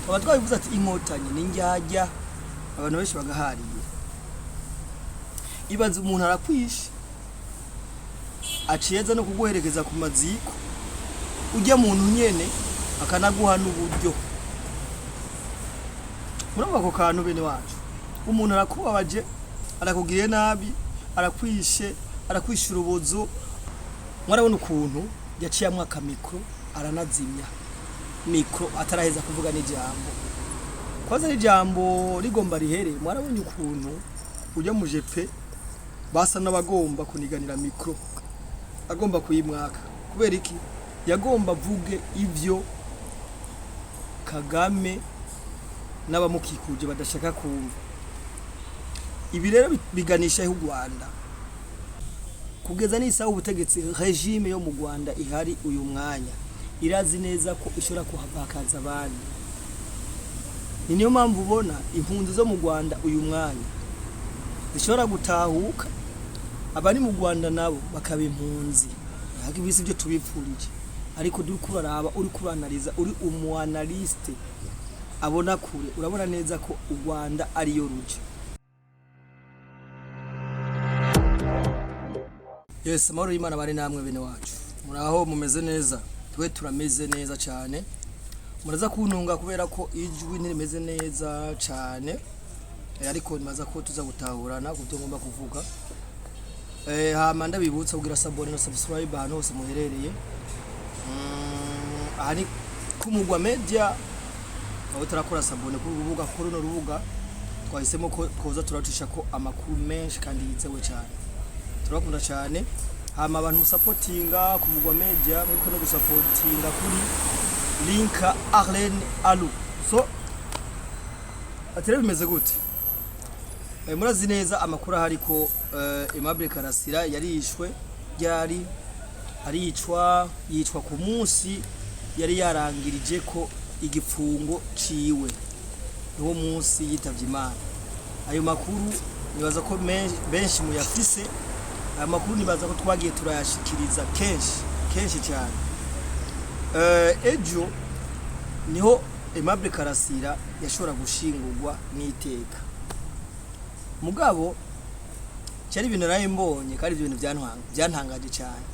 abatwabivuze ati inkotanyi n'indyarya abantu benshi bagahariye. Ibaze umuntu arakwishe aciyeza no kuguherekeza ku maziko ujya muntu nyene akanaguha n'uburyo. Murumva ko kantu bene wacu, umuntu arakubabaje, arakugiriye nabi, arakwishe, arakwishura ubuzo. Mwarabona ukuntu yaciye amwaka mikro aranazimya mikro ataraheza kuvuga n'ijambo. Kwaza n'ijambo rigomba rihere. Mwarabonye ukuntu ujya mu jepe basa n'abagomba kuniganira mikro, agomba kuyimwaka. Kubera iki? Yagomba vuge ivyo Kagame n'abamukikuje badashaka kumva. Ibi rero biganisha y'u Rwanda kugeza n'isaha ubutegetsi regime yo mu Rwanda ihari uyu mwanya irazi neza ko ishobora kuhavakaza abandi. Ni niyo mpamvu ubona impunzi zo mu Rwanda uyu mwanya zishobora gutahuka, abari mu Rwanda nabo bakaba impunzi. Hagi bisi byo tubipfurije, ariko duri kuraraba, uri kuranaliza, uri umuanaliste abona kure, urabona neza ko u Rwanda ari yo ruje. Yes, amahoro y'Imana bari namwe bene wacu. Muraho mumeze neza? Twe turameze neza cyane. Muraza kuntunga kubera ko ijwi ntirimeze neza cyane. Ariko nimaza ko tuza gutahurana kubyo ngomba kuvuga. Hama ndabibutsa kugira sabone no subscribe ahantu hose muherereye. Ari kumugwa media aho turakora sabone ku rubuga, kuri no rubuga twahisemo ko koza turacisha ko amakuru menshi kandi yizewe cyane. Turakunda cyane. Hama abantu musupportinga kumugwa media muko no gusupportinga kuri Linka Arlene Alu. So atire bimeze gute? Murazi neza amakuru ahari ko Aimable Karasira yarishwe, yari aricwa, yicwa ku munsi yari yarangirije ko igifungo ciwe, niwo munsi yitavye Imana. Ayo makuru nibaza ko benshi muyafise. Aya makuru nibaza ko twagiye turayashikiriza kenshi cyane. Ejo niho Aimable Karasira yashobora gushingurwa n'iteka. Mugabo cyari ibintu nari mbonye kandi ibintu byantangaje cyane.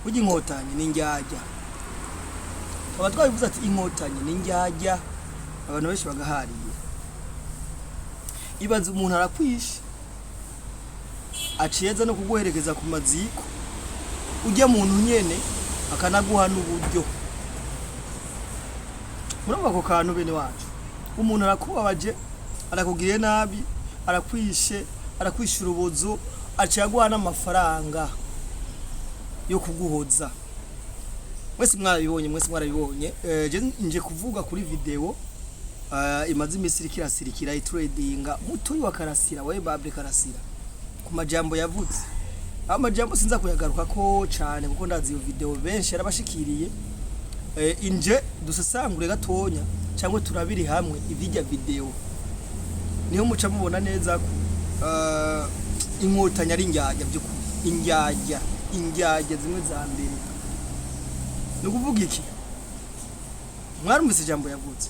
Ujya inkotanyi n'indyarya, abatwabivuze ati inkotanyi n'indyarya abantu benshi bagahariye. Ibaze umuntu arakwishe aciyeza no kuguherekeza ku maziko ujya muntu nyene akanaguha n'uburyo. Murumva ko kantu bene wacu, umuntu arakubabaje, arakugiriye nabi, arakwishe, arakwishura ubuzo, aciyaguha n'amafaranga yo kuguhoza. Mwese mwarabibonye. Nje kuvuga kuri video imaze imisi irikirasirikira itradinga mutoyi wa Karasira wa Aimable Karasira ku majambo yavutse. Amajambo sinza kuyagaruka ko cyane kuko ndazi iyo video benshi yarabashikiriye. Inje dusesangure gatonya cyangwa turabiri hamwe ivijya video, niho muca mubona neza ko inkotanyi ari indyarya by'ukuri. Indyarya zimwe za mbere. No kuvuga iki? Mwarumvise ijambo yavutse.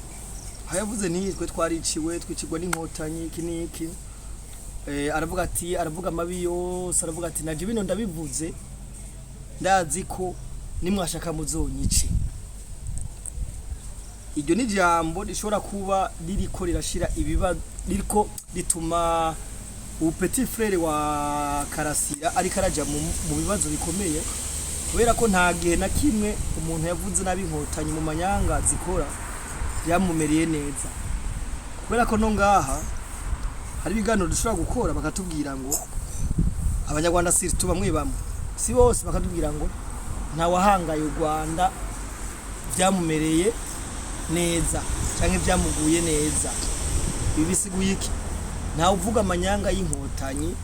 Hayavuze nitwe twariciwe, twicirwa n'inkotanyi iki niki. Aravuga amabi yose, aravuga ati naje bino ndabivuze ndazi ko nimwashaka muzonyice. Iryo ni jambo rishobora kuba ririko rirashira ririko rituma petit frère wa Karasira ari karaja mu bibazo bikomeye, kubera ko nta gihe na kimwe umuntu yavuze nabi inkotanyi mu manyanga zikora yamumereye neza. Kubera ko no ngaha hari ibiganiro dushobora gukora bakatubwira ngo abanyarwanda surtout bamwe si bose, bakatubwira ngo nta wahangaye u Rwanda byamumereye neza cyangwa byamuguye neza. Bibisiguye iki? Nta uvuga amanyanga y'inkotanyi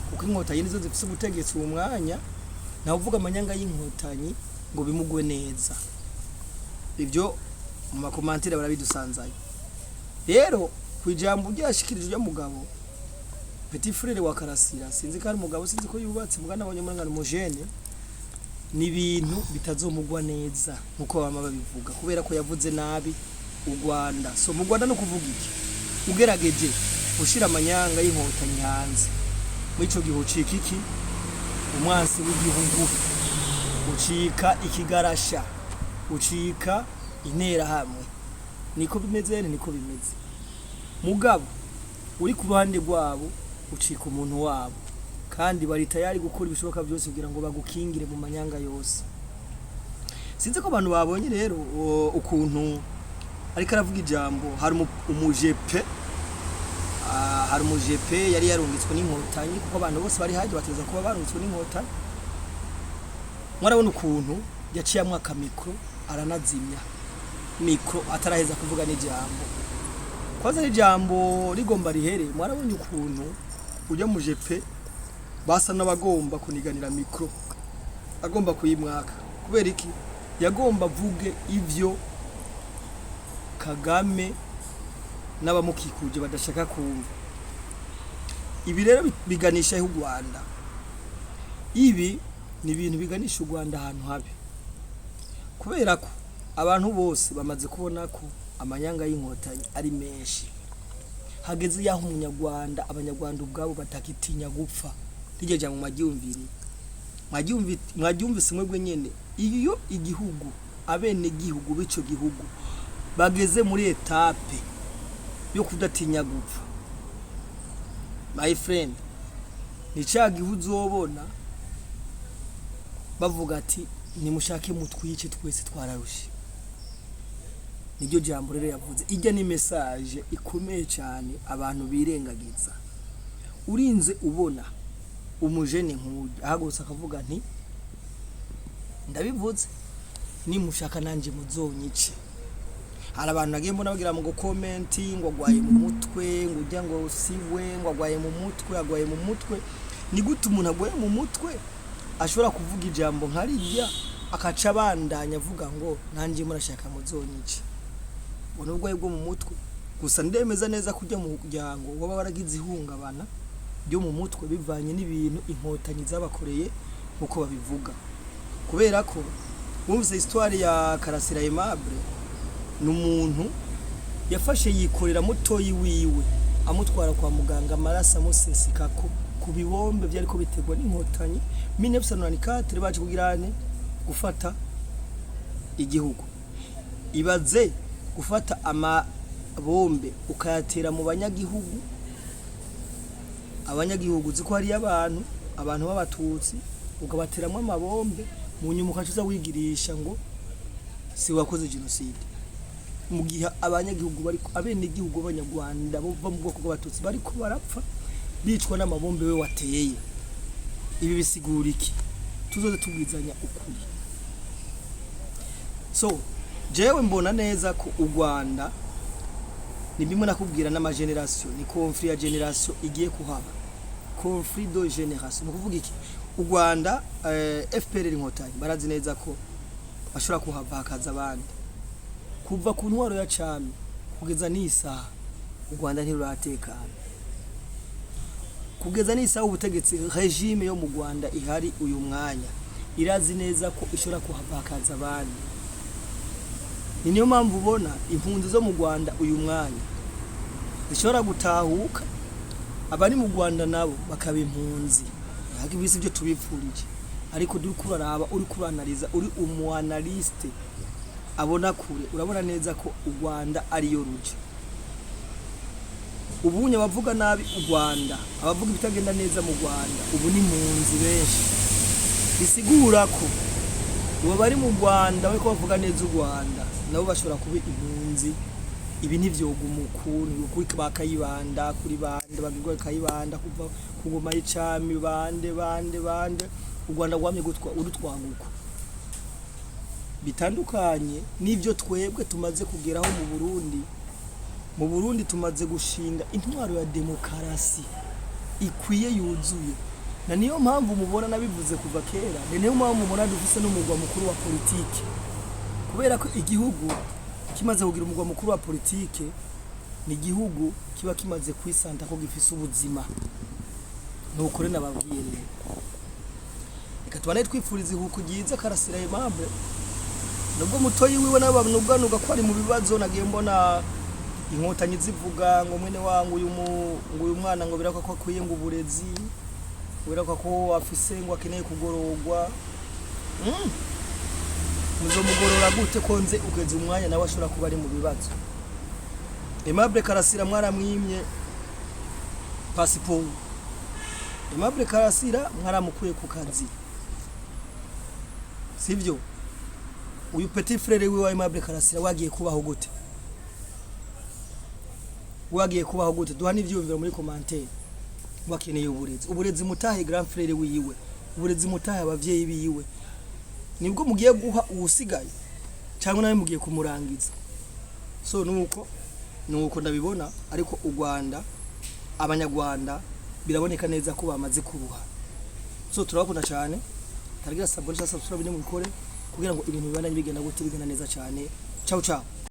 kuko inkotanyi nizo zifite ubutegetsi mu mwanya. Nta uvuga amanyanga y'inkotanyi ngo bimugwe neza. Ibyo mu makomantire barabidusanzaye. Rero kwijambo ryashikirije mugabo petit frère wa Karasira, sinzi ko ari umugabo, sinzi ko yubatse, mugana abanyamurangano mujene, ni ibintu bitazomugwa neza nkuko bama babivuga, kubera ko yavuze nabi u Rwanda. So mu Rwanda no kuvuga iki ugerageje ushira amanyanga y'inkotanyi hanze muri ico gihe ucika iki umwansi w'igihugu, ucika ikigarasha, ucika intera hamwe. Niko bimeze niko bimeze. Mugabo uri ku ruhande rwabo ucika umuntu wabo, kandi bari tayari gukora ibishoboka byose kugira ngo bagukingire mu manyanga yose. Sinzi ko abantu babonye rero ukuntu ariko aravuga ijambo. Hari umujepe hari umujepe yari yarungitswe n'inkotanyi, kuko abantu bose bari haje bateza kuba barungitswe n'inkotanyi. Mwarabona ukuntu yaciyamwe akamikro aranazimya mikro ataraheza kuvuga n'ijambo. Kwaza n'ijambo rigomba rihere. Mwarabonye ukuntu ujya mujepe basa n'abagomba kuniganira mikro, agomba kuyimwaka. Kubera iki? Yagomba vuge ivyo Kagame n'abamukikuje badashaka kumva. Ibi rero biganisha u Rwanda. Ibi ni ibintu biganisha u Rwanda ahantu habi, kubera ko abantu bose bamaze kubona ko amanyanga y'inkotanyi ari menshi. Hageze yaho umunyarwanda abanyarwanda ubwabo batakitinya gupfa. Rigeje mu majyumviri mwabyumvise mwebwe nyene. Iyo igihugu abene gihugu bico gihugu bageze muri etape yo kudatinya gupfa, my friend, ni gihugu uzobona bavuga ati nimushake mutwice twese twararushe. Niryo jambo rero yavuze. Ijya ni message ikomeye cyane abantu birengagiza. Urinze ubona umujene nk'uyu ahagurutse akavuga nti ndabivuze nimushaka nanje muzonyice. Hari abantu nagiye mbona bagira ngo comment ngo agwaye mu mutwe, ngo ujya ngo siwe ngo agwaye mu mutwe. Ni gute umuntu agwaye mu mutwe ashobora kuvuga ijambo nkarirya akaca bandanya avuga ngo nanje murashaka muzonyice? Ubona ubwaye bwo mu mutwe. Gusa ndemeza neza kujya mu muryango waba waragize ihungabana byo mu mutwe bivanye n'ibintu inkotanyi zabakoreye uko babivuga. Kubera ko bumvise histoire ya Karasira Aimable, n'umuntu yafashe yikorera mutoyi wiwe amutwara kwa muganga, amaraso amusesika ku bibombe byari ko bitegwa n'inkotanyi 1994 baje kugirane gufata igihugu. Ibaze gufata amabombe ukayatera mu banyagihugu. Abanyagihugu ziko hari abantu b'abatutsi ukabateramo amabombe, mu nyuma ukacuza wigirisha ngo si wakoze genocide. Mu gihe abanyagihugu bari abene igihugu abanyarwanda bo mu bwoko bw'abatutsi bari ko barapfa bicwa n'amabombe we wateye. Ibi bisigura iki? Tuzoze tubwizanya ukuri. So jewe mbona neza ko u Rwanda ni bimwe nakubwira n'ama generation, ni conflit ya generation igiye kuhaba. Conflit de generation no kuvuga iki? U Rwanda FPR inkotanyi barazi neza ko bashobora kuhava hakaza abandi. Kuva ku ntwaro ya cami kugeza n'isaha u Rwanda ntiruratekana. Kugeza n'isaha ubutegetsi regime yo mu Rwanda ihari uyu mwanya irazi neza ko ishobora kuhava hakaza abandi. Ni niyo mpamvu ubona impunzi zo mu Rwanda uyu mwanya zishobora gutahuka, abari mu Rwanda nabo bakaba impunzi. Hakibise ibyo tubipfurije, ariko duri kuraraba uri kuranaliza uri umuanalyste abona kure, urabona neza ko u Rwanda ari yo ruje. Ubunye bavuga nabi u Rwanda, abavuga bitagenda neza mu Rwanda ubu ni impunzi benshi. Bisigura ko ubu bari mu Rwanda we ko bavuga neza u Rwanda nabo bashobora kuba impunzi. Ibi ntivyogumukuru kuri bakayibanda kuri bande bagirwa kayibanda kuva kugoma y'icami bande u Rwanda gwamye gutwa urutwanguko bitandukanye n'ivyo twebwe tumaze kugeraho mu Burundi. Mu Burundi tumaze gushinga intwaro ya demokarasi ikwiye yuzuye, na niyo mpamvu mubona nabivuze kuva kera. Niyo mpamvu mubona dufise n'umugwa mukuru wa politike, kubera ko igihugu kimaze kugira umugwa mukuru wa politike ni igihugu kiba kimaze kwisanta ko gifise ubuzima. Nuko rero nababwiye rero reka tubane twifuriza ihuko gize Karasira Aimable nubwo mutoyi wiwe n'abantu ubwanuga ko ari mu bibazo nagiye mbona inkotanyi zivuga ngo mwene wangu uyu mwana ngo biraka ko akwiye ngo uburezi biraka ko afise ngo akeneye kugororwa muzomugorora gute konze ugeze umwanya nawe ashobora kuba ari mu bibazo. Aimable Karasira mwaramwimye pasiporo, Aimable Karasira mwaramukuye ku kazi, sivyo? Uyu petit frère wiwe wa Aimable Karasira wagiye kubaho gute? Wagiye kubaho gute? Duhana ivyumviro muri commentaire. Wakeneye uburezi mutahe grand frère wiwe, uburezi mutahe abavyeyi biwe, nibwo mugiye guha uwusigaye cyangwa nawe mugiye kumurangiza. So nuko ndabibona, ariko u Rwanda abanyarwanda biraboneka neza ko bamaze kuruha. So turabakunda cyane, taragira subscribe mu bikore kugira ngo ibintu bibandanye bigenda gute bigenda neza cyane. Ciao ciao.